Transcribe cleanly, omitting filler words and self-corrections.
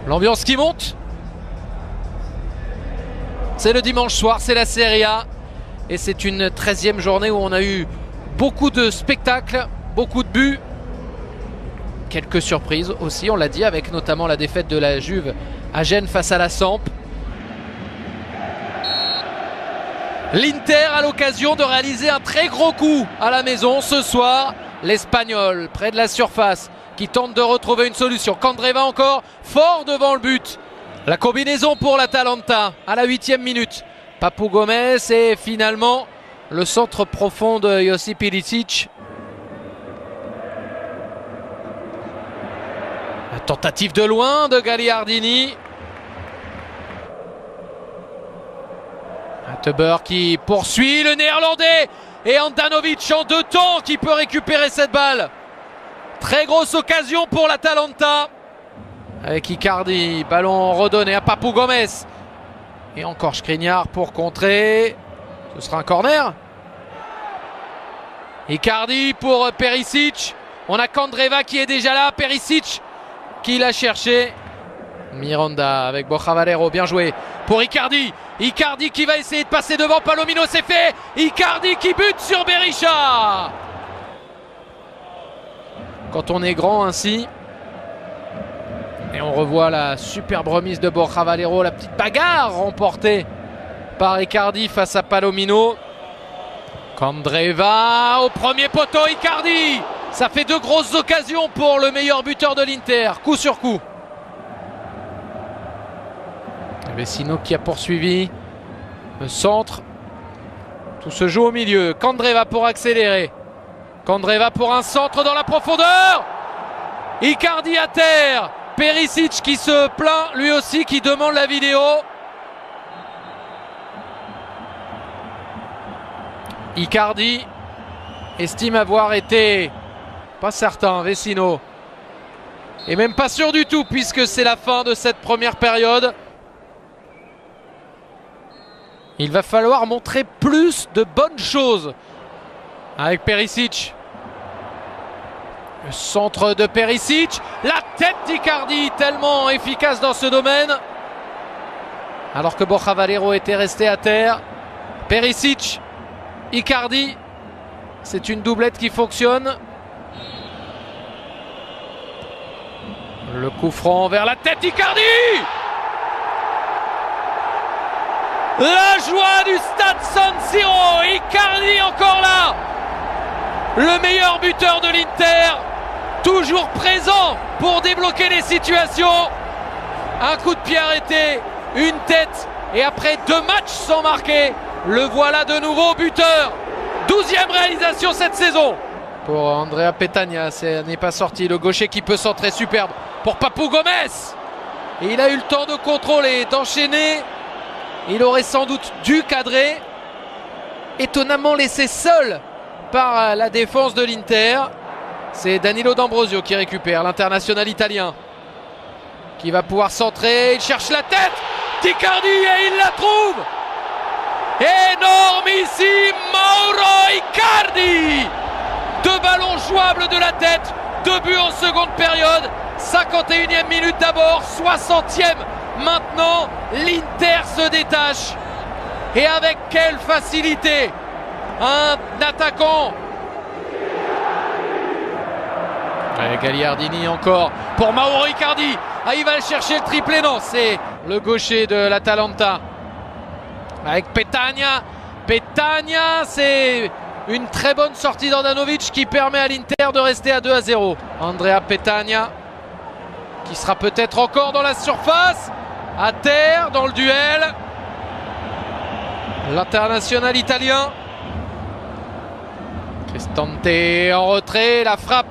L'ambiance qui monte. C'est le dimanche soir, c'est la Serie A. Et c'est une 13e journée où on a eu beaucoup de spectacles, beaucoup de buts. Quelques surprises aussi, on l'a dit, avec notamment la défaite de la Juve à Gênes face à la Samp. L'Inter a l'occasion de réaliser un très gros coup à la maison ce soir. L'Espagnol, près de la surface, qui tente de retrouver une solution. Candreva encore, fort devant le but. La combinaison pour l'Atalanta à la 8e minute. Papou Gomez et finalement le centre profond de Josip Ilicic. La tentative de loin de Gagliardini. Atteber qui poursuit le néerlandais. Et Handanovic en 2 temps qui peut récupérer cette balle. Très grosse occasion pour l'Atalanta. Avec Icardi, ballon redonné à Papou Gomez. Et encore Skriniar pour contrer. Ce sera un corner. Icardi pour Perisic. On a Candreva qui est déjà là. Perisic qui l'a cherché. Miranda avec Borja Valero, bien joué pour Icardi. Icardi qui va essayer de passer devant Palomino, c'est fait. Icardi qui bute sur Berisha. Quand on est grand ainsi. Et on revoit la superbe remise de Borja Valero, la petite bagarre remportée par Icardi face à Palomino. Candreva au premier poteau, Icardi. Ça fait 2 grosses occasions pour le meilleur buteur de l'Inter, coup sur coup. Vecino qui a poursuivi le centre. Tout se joue au milieu. Candreva pour accélérer. Candreva pour un centre dans la profondeur. Icardi à terre. Perisic qui se plaint lui aussi, qui demande la vidéo. Icardi estime avoir été, pas certain, Vecino. Et même pas sûr du tout puisque c'est la fin de cette première période. Il va falloir montrer plus de bonnes choses avec Perisic. Le centre de Perisic, la tête d'Icardi, tellement efficace dans ce domaine. Alors que Borja Valero était resté à terre. Perisic, Icardi, c'est une doublette qui fonctionne. Le coup franc vers la tête d'Icardi. La joie du stade San Siro, Icardi encore là. Le meilleur buteur de l'Inter, toujours présent pour débloquer les situations. Un coup de pied arrêté, une tête et après 2 matchs sans marquer, le voilà de nouveau buteur. 12e réalisation cette saison. Pour Andrea Petagna, ça n'est pas sorti. Le gaucher qui peut centrer, superbe pour Papou Gomez. Et il a eu le temps de contrôler, d'enchaîner. Il aurait sans doute dû cadrer. Étonnamment laissé seul par la défense de l'Inter. C'est Danilo D'Ambrosio qui récupère, l'international italien. Qui va pouvoir centrer, il cherche la tête d'Icardi et il la trouve. Énormissime Mauro Icardi. 2 ballons jouables de la tête, 2 buts en seconde période. 51e minute d'abord, 60e maintenant. L'Inter se détache. Et avec quelle facilité. Un attaquant. Allez, Gagliardini encore pour Mauro Icardi. Ah, il va chercher le triplé, non, c'est le gaucher de l'Atalanta. Avec Petagna. Petagna, c'est une très bonne sortie d'Handanovic qui permet à l'Inter de rester à 2-0. Andrea Petagna qui sera peut-être encore dans la surface. À terre dans le duel. L'international italien. Cristante en retrait, la frappe